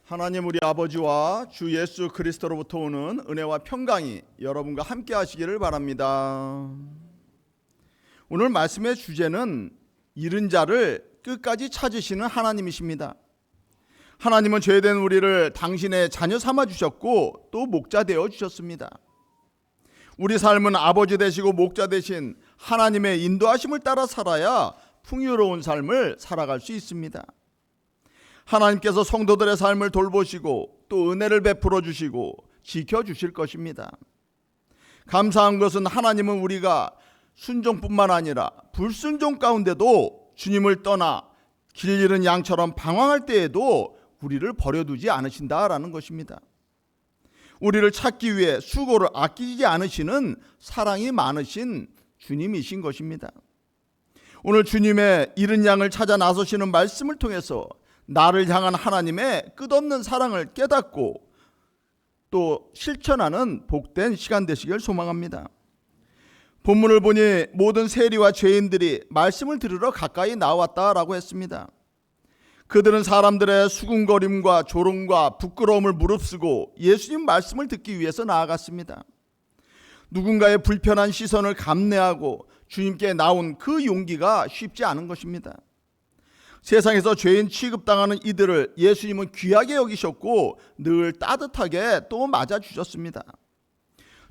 하나님 우리 아버지와 주 예수 그리스도로부터 오는 은혜와 평강이 여러분과 함께 하시기를 바랍니다. 오늘 말씀의 주제는 잃은 자를 끝까지 찾으시는 하나님이십니다. 하나님은 죄된 우리를 당신의 자녀 삼아 주셨고 또 목자 되어 주셨습니다. 우리 삶은 아버지 되시고 목자 되신 하나님의 인도하심을 따라 살아야 풍요로운 삶을 살아갈 수 있습니다. 하나님께서 성도들의 삶을 돌보시고 또 은혜를 베풀어 주시고 지켜주실 것입니다. 감사한 것은 하나님은 우리가 순종뿐만 아니라 불순종 가운데도 주님을 떠나 길 잃은 양처럼 방황할 때에도 우리를 버려두지 않으신다라는 것입니다. 우리를 찾기 위해 수고를 아끼지 않으시는 사랑이 많으신 주님이신 것입니다. 오늘 주님의 잃은 양을 찾아 나서시는 말씀을 통해서 나를 향한 하나님의 끝없는 사랑을 깨닫고 또 실천하는 복된 시간 되시길 소망합니다. 본문을 보니 모든 세리와 죄인들이 말씀을 들으러 가까이 나왔다라고 했습니다. 그들은 사람들의 수군거림과 조롱과 부끄러움을 무릅쓰고 예수님 말씀을 듣기 위해서 나아갔습니다. 누군가의 불편한 시선을 감내하고 주님께 나온 그 용기가 쉽지 않은 것입니다. 세상에서 죄인 취급당하는 이들을 예수님은 귀하게 여기셨고 늘 따뜻하게 또 맞아주셨습니다.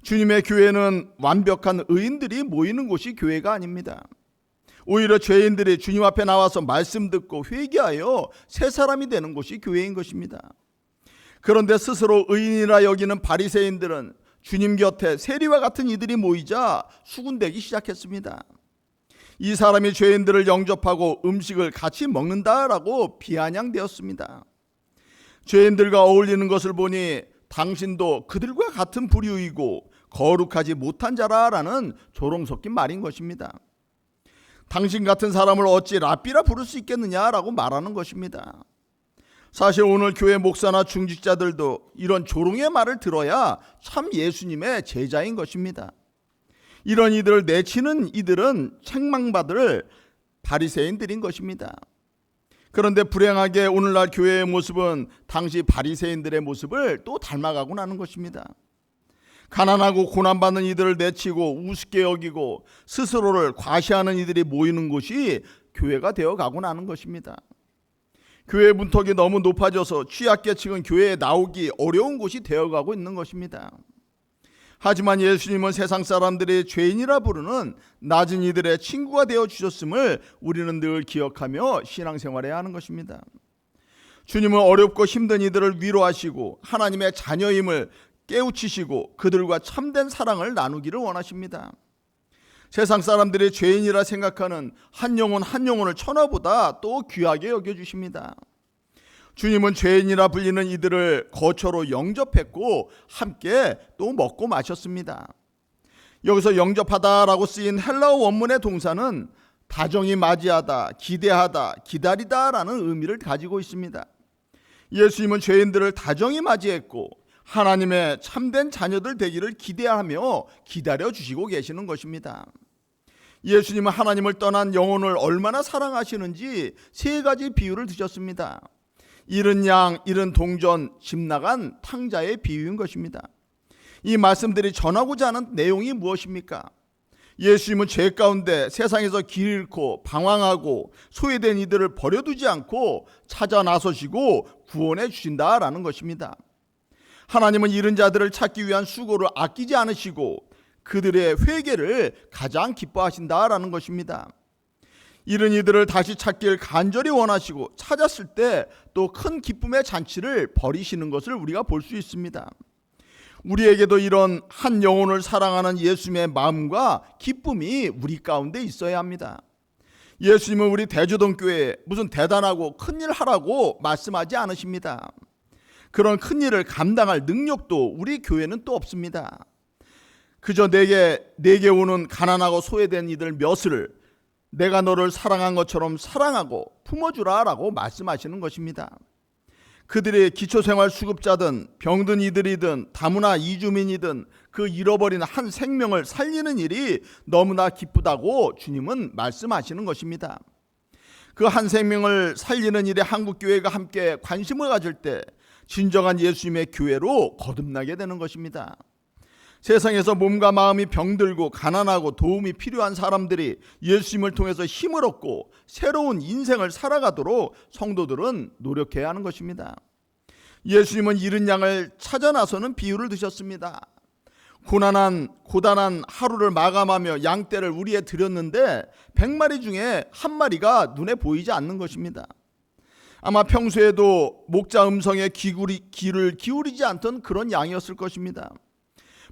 주님의 교회는 완벽한 의인들이 모이는 곳이 교회가 아닙니다. 오히려 죄인들이 주님 앞에 나와서 말씀 듣고 회개하여 새 사람이 되는 곳이 교회인 것입니다. 그런데 스스로 의인이라 여기는 바리새인들은 주님 곁에 세리와 같은 이들이 모이자 수군대기 시작했습니다. 이 사람이 죄인들을 영접하고 음식을 같이 먹는다라고 비아냥되었습니다. 죄인들과 어울리는 것을 보니 당신도 그들과 같은 부류이고 거룩하지 못한 자라라는 조롱 섞인 말인 것입니다. 당신 같은 사람을 어찌 랍비라 부를 수 있겠느냐라고 말하는 것입니다. 사실 오늘 교회 목사나 중직자들도 이런 조롱의 말을 들어야 참 예수님의 제자인 것입니다. 이런 이들을 내치는 이들은 책망받을 바리새인들인 것입니다. 그런데 불행하게 오늘날 교회의 모습은 당시 바리새인들의 모습을 또 닮아가고 나는 것입니다. 가난하고 고난받는 이들을 내치고 우습게 여기고 스스로를 과시하는 이들이 모이는 곳이 교회가 되어가고 나는 것입니다. 교회 문턱이 너무 높아져서 취약계층은 교회에 나오기 어려운 곳이 되어가고 있는 것입니다. 하지만 예수님은 세상 사람들이 죄인이라 부르는 낮은 이들의 친구가 되어 주셨음을 우리는 늘 기억하며 신앙생활해야 하는 것입니다. 주님은 어렵고 힘든 이들을 위로하시고 하나님의 자녀임을 깨우치시고 그들과 참된 사랑을 나누기를 원하십니다. 세상 사람들이 죄인이라 생각하는 한 영혼을 천하보다 또 귀하게 여겨주십니다. 주님은 죄인이라 불리는 이들을 거처로 영접했고 함께 또 먹고 마셨습니다. 여기서 영접하다라고 쓰인 헬라어 원문의 동사는 다정히 맞이하다, 기대하다, 기다리다라는 의미를 가지고 있습니다. 예수님은 죄인들을 다정히 맞이했고 하나님의 참된 자녀들 되기를 기대하며 기다려주시고 계시는 것입니다. 예수님은 하나님을 떠난 영혼을 얼마나 사랑하시는지 세 가지 비유를 드셨습니다. 잃은 양, 잃은 동전, 집 나간 탕자의 비유인 것입니다. 이 말씀들이 전하고자 하는 내용이 무엇입니까? 예수님은 죄 가운데 세상에서 길 잃고 방황하고 소외된 이들을 버려두지 않고 찾아 나서시고 구원해 주신다라는 것입니다. 하나님은 잃은 자들을 찾기 위한 수고를 아끼지 않으시고 그들의 회개를 가장 기뻐하신다라는 것입니다. 잃은 이들을 다시 찾길 간절히 원하시고 찾았을 때 또 큰 기쁨의 잔치를 벌이시는 것을 우리가 볼 수 있습니다. 우리에게도 이런 한 영혼을 사랑하는 예수님의 마음과 기쁨이 우리 가운데 있어야 합니다. 예수님은 우리 대주동교회에 무슨 대단하고 큰일 하라고 말씀하지 않으십니다. 그런 큰일을 감당할 능력도 우리 교회는 또 없습니다. 그저 내게 오는 가난하고 소외된 이들 몇을 내가 너를 사랑한 것처럼 사랑하고 품어주라라고 말씀하시는 것입니다. 그들의 기초생활수급자든 병든 이들이든 다문화 이주민이든 그 잃어버린 한 생명을 살리는 일이 너무나 기쁘다고 주님은 말씀하시는 것입니다. 그 한 생명을 살리는 일에 한국교회가 함께 관심을 가질 때 진정한 예수님의 교회로 거듭나게 되는 것입니다. 세상에서 몸과 마음이 병들고 가난하고 도움이 필요한 사람들이 예수님을 통해서 힘을 얻고 새로운 인생을 살아가도록 성도들은 노력해야 하는 것입니다. 예수님은 잃은 양을 찾아 나서는 비유를 드셨습니다. 고단한 하루를 마감하며 양떼를 우리에 드렸는데 100마리 중에 한 마리가 눈에 보이지 않는 것입니다. 아마 평소에도 목자 음성에 귀를 기울이지 않던 그런 양이었을 것입니다.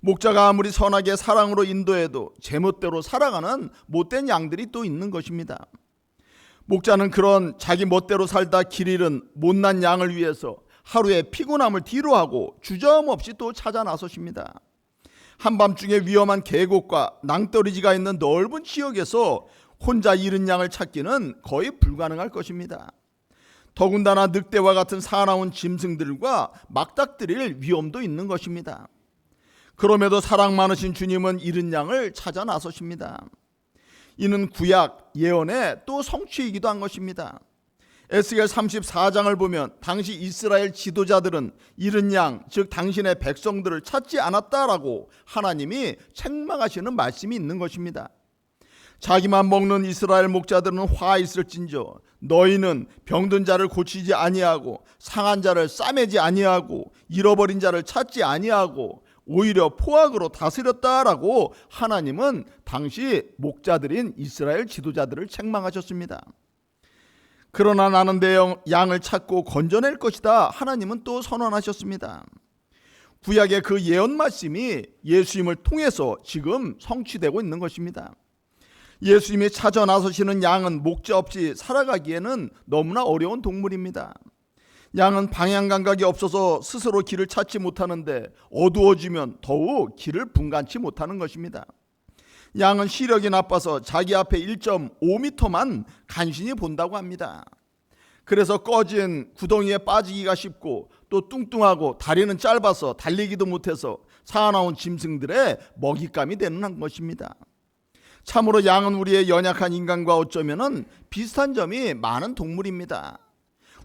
목자가 아무리 선하게 사랑으로 인도해도 제멋대로 살아가는 못된 양들이 또 있는 것입니다. 목자는 그런 자기 멋대로 살다 길 잃은 못난 양을 위해서 하루의 피곤함을 뒤로하고 주저함없이 또 찾아 나서십니다. 한밤중에 위험한 계곡과 낭떠러지가 있는 넓은 지역에서 혼자 잃은 양을 찾기는 거의 불가능할 것입니다. 더군다나 늑대와 같은 사나운 짐승들과 맞닥뜨릴 위험도 있는 것입니다. 그럼에도 사랑 많으신 주님은 잃은 양을 찾아 나서십니다. 이는 구약 예언의 또 성취이기도 한 것입니다. 에스겔 34장을 보면 당시 이스라엘 지도자들은 잃은 양, 즉 당신의 백성들을 찾지 않았다라고 하나님이 책망하시는 말씀이 있는 것입니다. 자기만 먹는 이스라엘 목자들은 화 있을진저 너희는 병든 자를 고치지 아니하고 상한 자를 싸매지 아니하고 잃어버린 자를 찾지 아니하고 오히려 포악으로 다스렸다라고 하나님은 당시 목자들인 이스라엘 지도자들을 책망하셨습니다. 그러나 나는 내 양을 찾고 건져낼 것이다 하나님은 또 선언하셨습니다. 구약의 그 예언 말씀이 예수님을 통해서 지금 성취되고 있는 것입니다. 예수님이 찾아 나서시는 양은 목자 없이 살아가기에는 너무나 어려운 동물입니다. 양은 방향 감각이 없어서 스스로 길을 찾지 못하는데 어두워지면 더욱 길을 분간치 못하는 것입니다. 양은 시력이 나빠서 자기 앞에 1.5m만 간신히 본다고 합니다. 그래서 꺼진 구덩이에 빠지기가 쉽고 또 뚱뚱하고 다리는 짧아서 달리기도 못해서 사나운 짐승들의 먹잇감이 되는 것입니다. 참으로 양은 우리의 연약한 인간과 어쩌면 비슷한 점이 많은 동물입니다.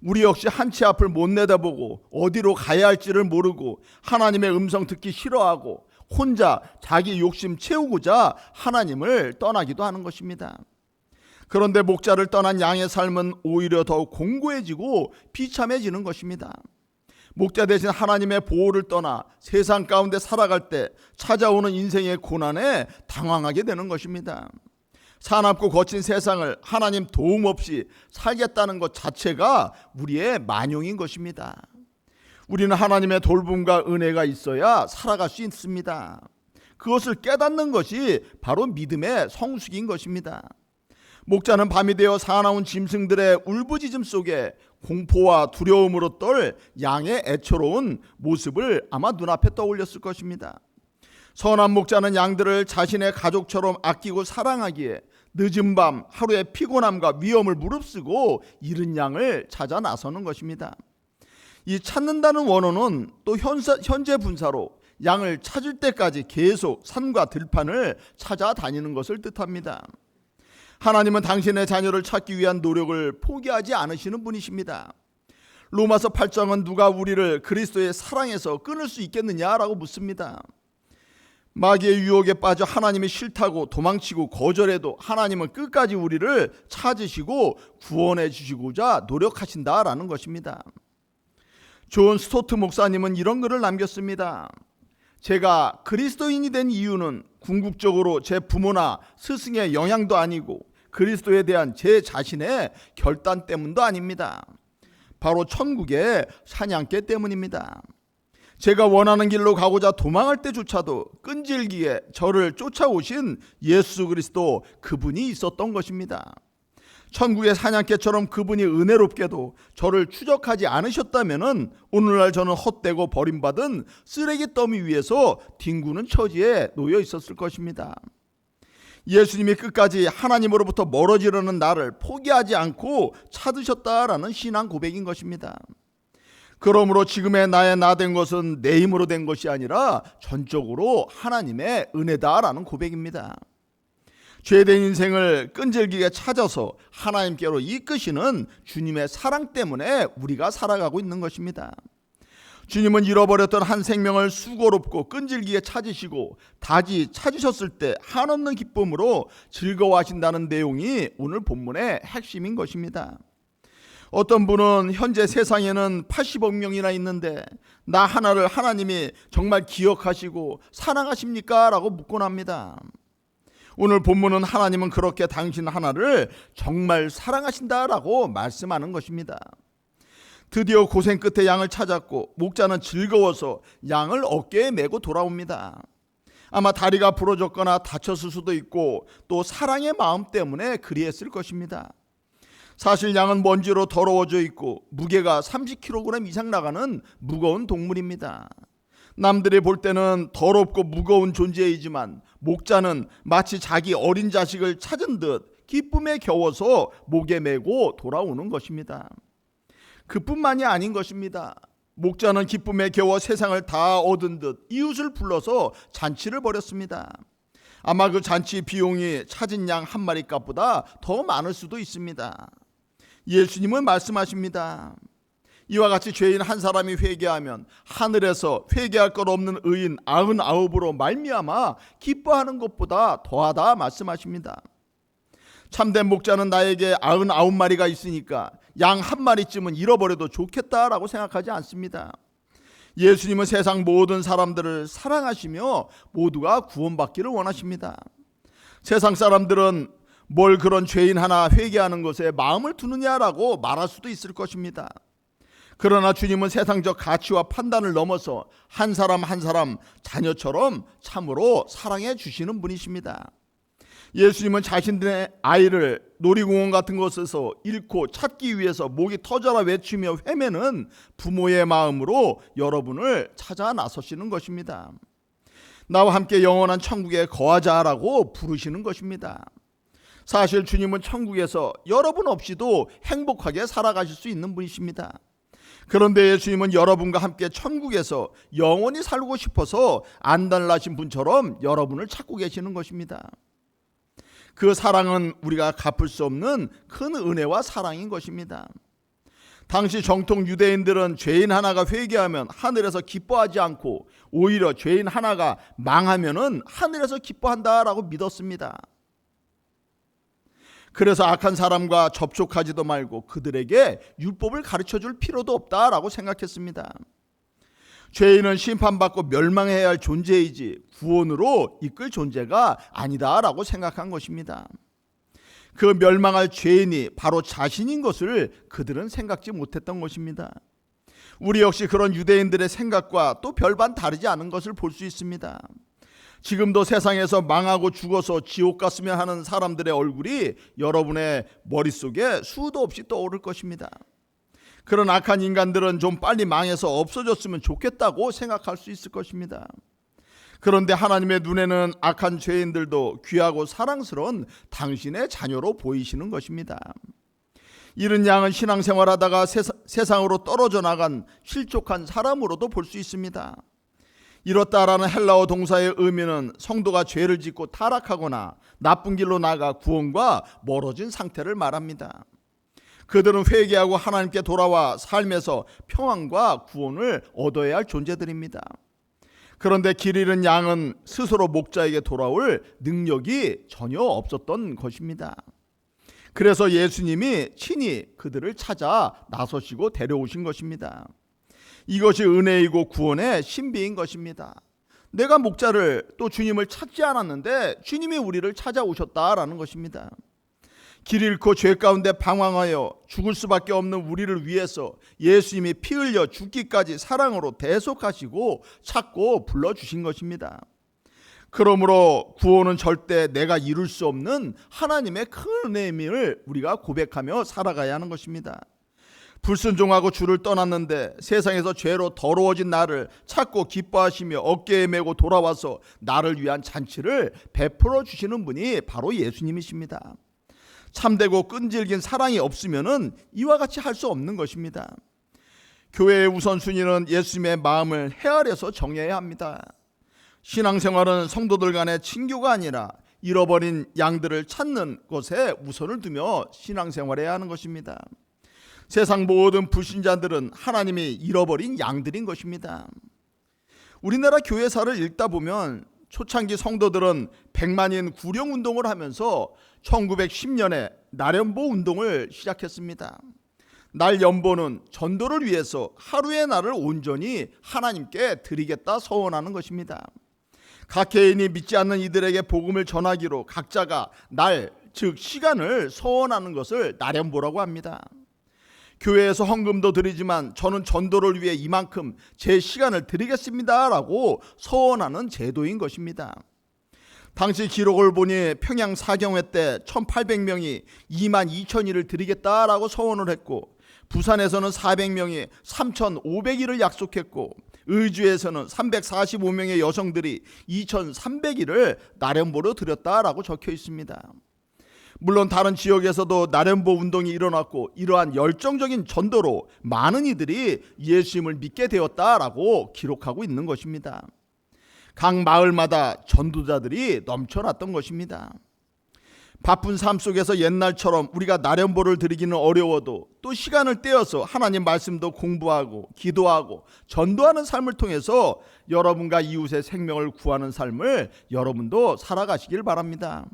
우리 역시 한치 앞을 못 내다보고 어디로 가야 할지를 모르고 하나님의 음성 듣기 싫어하고 혼자 자기 욕심 채우고자 하나님을 떠나기도 하는 것입니다. 그런데 목자를 떠난 양의 삶은 오히려 더욱 공고해지고 비참해지는 것입니다. 목자 대신 하나님의 보호를 떠나 세상 가운데 살아갈 때 찾아오는 인생의 고난에 당황하게 되는 것입니다. 사납고 거친 세상을 하나님 도움 없이 살겠다는 것 자체가 우리의 만용인 것입니다. 우리는 하나님의 돌봄과 은혜가 있어야 살아갈 수 있습니다. 그것을 깨닫는 것이 바로 믿음의 성숙인 것입니다. 목자는 밤이 되어 사나운 짐승들의 울부짖음 속에 공포와 두려움으로 떨 양의 애처로운 모습을 아마 눈앞에 떠올렸을 것입니다. 선한 목자는 양들을 자신의 가족처럼 아끼고 사랑하기에 늦은 밤 하루의 피곤함과 위험을 무릅쓰고 잃은 양을 찾아 나서는 것입니다. 이 찾는다는 원어는 또 현재 분사로 양을 찾을 때까지 계속 산과 들판을 찾아다니는 것을 뜻합니다. 하나님은 당신의 자녀를 찾기 위한 노력을 포기하지 않으시는 분이십니다. 로마서 8장은 누가 우리를 그리스도의 사랑에서 끊을 수 있겠느냐라고 묻습니다. 마귀의 유혹에 빠져 하나님이 싫다고 도망치고 거절해도 하나님은 끝까지 우리를 찾으시고 구원해 주시고자 노력하신다라는 것입니다. 존 스토트 목사님은 이런 글을 남겼습니다. 제가 그리스도인이 된 이유는 궁극적으로 제 부모나 스승의 영향도 아니고 그리스도에 대한 제 자신의 결단 때문도 아닙니다. 바로 천국의 사냥개 때문입니다. 제가 원하는 길로 가고자 도망할 때조차도 끈질기게 저를 쫓아오신 예수 그리스도 그분이 있었던 것입니다. 천국의 사냥개처럼 그분이 은혜롭게도 저를 추적하지 않으셨다면 오늘날 저는 헛되고 버림받은 쓰레기 더미 위에서 뒹구는 처지에 놓여 있었을 것입니다. 예수님이 끝까지 하나님으로부터 멀어지려는 나를 포기하지 않고 찾으셨다라는 신앙 고백인 것입니다. 그러므로 지금의 나의 나 된 것은 내 힘으로 된 것이 아니라 전적으로 하나님의 은혜다라는 고백입니다. 죄된 인생을 끈질기게 찾아서 하나님께로 이끄시는 주님의 사랑 때문에 우리가 살아가고 있는 것입니다. 주님은 잃어버렸던 한 생명을 수고롭고 끈질기게 찾으시고 다시 찾으셨을 때 한없는 기쁨으로 즐거워하신다는 내용이 오늘 본문의 핵심인 것입니다. 어떤 분은 현재 세상에는 80억 명이나 있는데 나 하나를 하나님이 정말 기억하시고 사랑하십니까? 라고 묻곤 합니다. 오늘 본문은 하나님은 그렇게 당신 하나를 정말 사랑하신다라고 말씀하는 것입니다. 드디어 고생 끝에 양을 찾았고 목자는 즐거워서 양을 어깨에 메고 돌아옵니다. 아마 다리가 부러졌거나 다쳤을 수도 있고 또 사랑의 마음 때문에 그리했을 것입니다. 사실 양은 먼지로 더러워져 있고 무게가 30kg 이상 나가는 무거운 동물입니다. 남들이 볼 때는 더럽고 무거운 존재이지만 목자는 마치 자기 어린 자식을 찾은 듯 기쁨에 겨워서 목에 메고 돌아오는 것입니다. 그뿐만이 아닌 것입니다. 목자는 기쁨에 겨워 세상을 다 얻은 듯 이웃을 불러서 잔치를 벌였습니다. 아마 그 잔치 비용이 찾은 양 한 마리 값보다 더 많을 수도 있습니다. 예수님은 말씀하십니다. 이와 같이 죄인 한 사람이 회개하면 하늘에서 회개할 것 없는 의인 99으로 말미암아 기뻐하는 것보다 더하다 말씀하십니다. 참된 목자는 나에게 99마리가 있으니까 양 한 마리쯤은 잃어버려도 좋겠다라고 생각하지 않습니다. 예수님은 세상 모든 사람들을 사랑하시며 모두가 구원받기를 원하십니다. 세상 사람들은 뭘 그런 죄인 하나 회개하는 것에 마음을 두느냐라고 말할 수도 있을 것입니다. 그러나 주님은 세상적 가치와 판단을 넘어서 한 사람 한 사람 자녀처럼 참으로 사랑해 주시는 분이십니다. 예수님은 자신의 아이를 놀이공원 같은 곳에서 잃고 찾기 위해서 목이 터져라 외치며 헤매는 부모의 마음으로 여러분을 찾아 나서시는 것입니다. 나와 함께 영원한 천국에 거하자라고 부르시는 것입니다. 사실 주님은 천국에서 여러분 없이도 행복하게 살아가실 수 있는 분이십니다. 그런데 예수님은 여러분과 함께 천국에서 영원히 살고 싶어서 안달나신 분처럼 여러분을 찾고 계시는 것입니다. 그 사랑은 우리가 갚을 수 없는 큰 은혜와 사랑인 것입니다. 당시 정통 유대인들은 죄인 하나가 회개하면 하늘에서 기뻐하지 않고 오히려 죄인 하나가 망하면은 하늘에서 기뻐한다라고 믿었습니다. 그래서 악한 사람과 접촉하지도 말고 그들에게 율법을 가르쳐줄 필요도 없다라고 생각했습니다. 죄인은 심판받고 멸망해야 할 존재이지 구원으로 이끌 존재가 아니다라고 생각한 것입니다. 그 멸망할 죄인이 바로 자신인 것을 그들은 생각지 못했던 것입니다. 우리 역시 그런 유대인들의 생각과 또 별반 다르지 않은 것을 볼 수 있습니다. 지금도 세상에서 망하고 죽어서 지옥 갔으면 하는 사람들의 얼굴이 여러분의 머릿속에 수도 없이 떠오를 것입니다. 그런 악한 인간들은 좀 빨리 망해서 없어졌으면 좋겠다고 생각할 수 있을 것입니다. 그런데 하나님의 눈에는 악한 죄인들도 귀하고 사랑스러운 당신의 자녀로 보이시는 것입니다. 이른 양은 신앙생활하다가 세상으로 떨어져 나간 실족한 사람으로도 볼 수 있습니다. 이렇다라는 헬라어 동사의 의미는 성도가 죄를 짓고 타락하거나 나쁜 길로 나가 구원과 멀어진 상태를 말합니다. 그들은 회개하고 하나님께 돌아와 삶에서 평안과 구원을 얻어야 할 존재들입니다. 그런데 길 잃은 양은 스스로 목자에게 돌아올 능력이 전혀 없었던 것입니다. 그래서 예수님이 친히 그들을 찾아 나서시고 데려오신 것입니다. 이것이 은혜이고 구원의 신비인 것입니다. 내가 목자를 또 주님을 찾지 않았는데 주님이 우리를 찾아오셨다라는 것입니다. 길 잃고 죄 가운데 방황하여 죽을 수밖에 없는 우리를 위해서 예수님이 피 흘려 죽기까지 사랑으로 대속하시고 찾고 불러주신 것입니다. 그러므로 구원은 절대 내가 이룰 수 없는 하나님의 큰 은혜임을 우리가 고백하며 살아가야 하는 것입니다. 불순종하고 주를 떠났는데 세상에서 죄로 더러워진 나를 찾고 기뻐하시며 어깨에 메고 돌아와서 나를 위한 잔치를 베풀어 주시는 분이 바로 예수님이십니다. 참되고 끈질긴 사랑이 없으면은 이와 같이 할 수 없는 것입니다. 교회의 우선순위는 예수님의 마음을 헤아려서 정해야 합니다. 신앙생활은 성도들 간의 친교가 아니라 잃어버린 양들을 찾는 것에 우선을 두며 신앙생활해야 하는 것입니다. 세상 모든 불신자들은 하나님이 잃어버린 양들인 것입니다. 우리나라 교회사를 읽다 보면 초창기 성도들은 백만인 구령 운동을 하면서 1910년에 날연보 운동을 시작했습니다. 날연보는 전도를 위해서 하루의 날을 온전히 하나님께 드리겠다 서원하는 것입니다. 각 개인이 믿지 않는 이들에게 복음을 전하기로 각자가 날, 즉 시간을 서원하는 것을 날연보라고 합니다. 교회에서 헌금도 드리지만 저는 전도를 위해 이만큼 제 시간을 드리겠습니다 라고 서원하는 제도인 것입니다. 당시 기록을 보니 평양 사경회 때 1800명이 2만 2천일을 드리겠다라고 서원을 했고, 부산에서는 400명이 3,500일을 약속했고, 의주에서는 345명의 여성들이 2,300일을 날연보로 드렸다라고 적혀 있습니다. 물론 다른 지역에서도 날연보 운동이 일어났고, 이러한 열정적인 전도로 많은 이들이 예수님을 믿게 되었다라고 기록하고 있는 것입니다. 각 마을마다 전도자들이 넘쳐났던 것입니다. 바쁜 삶 속에서 옛날처럼 우리가 날연보를 드리기는 어려워도 또 시간을 떼어서 하나님 말씀도 공부하고 기도하고 전도하는 삶을 통해서 여러분과 이웃의 생명을 구하는 삶을 여러분도 살아가시길 바랍니다.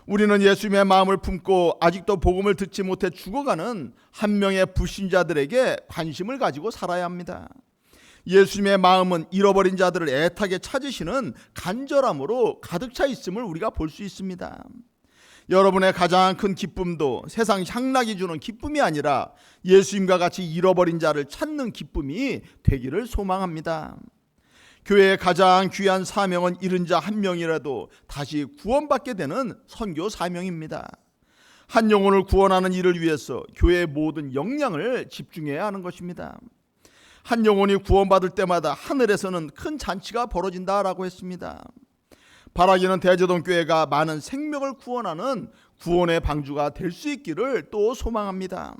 우리는 예수님의 마음을 품고 아직도 복음을 듣지 못해 죽어가는 한 명의 불신자들에게 관심을 가지고 살아야 합니다. 예수님의 마음은 잃어버린 자들을 애타게 찾으시는 간절함으로 가득 차 있음을 우리가 볼 수 있습니다. 여러분의 가장 큰 기쁨도 세상 향락이 주는 기쁨이 아니라 예수님과 같이 잃어버린 자를 찾는 기쁨이 되기를 소망합니다. 교회의 가장 귀한 사명은 잃은 자 한 명이라도 다시 구원받게 되는 선교 사명입니다. 한 영혼을 구원하는 일을 위해서 교회의 모든 역량을 집중해야 하는 것입니다. 한 영혼이 구원받을 때마다 하늘에서는 큰 잔치가 벌어진다라고 했습니다. 바라기는 대제동 교회가 많은 생명을 구원하는 구원의 방주가 될 수 있기를 또 소망합니다.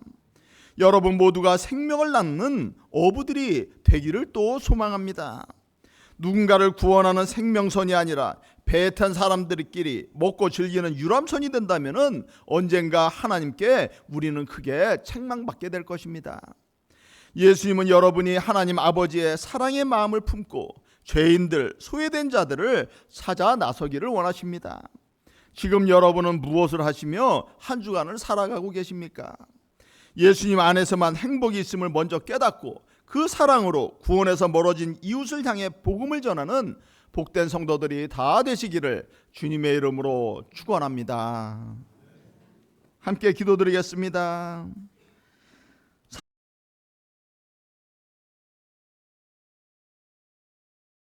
여러분 모두가 생명을 낳는 어부들이 되기를 또 소망합니다. 누군가를 구원하는 생명선이 아니라 배에 탄 사람들끼리 먹고 즐기는 유람선이 된다면 언젠가 하나님께 우리는 크게 책망받게 될 것입니다. 예수님은 여러분이 하나님 아버지의 사랑의 마음을 품고 죄인들, 소외된 자들을 찾아 나서기를 원하십니다. 지금 여러분은 무엇을 하시며 한 주간을 살아가고 계십니까? 예수님 안에서만 행복이 있음을 먼저 깨닫고 그 사랑으로 구원에서 멀어진 이웃을 향해 복음을 전하는 복된 성도들이 다 되시기를 주님의 이름으로 축원합니다. 함께 기도드리겠습니다.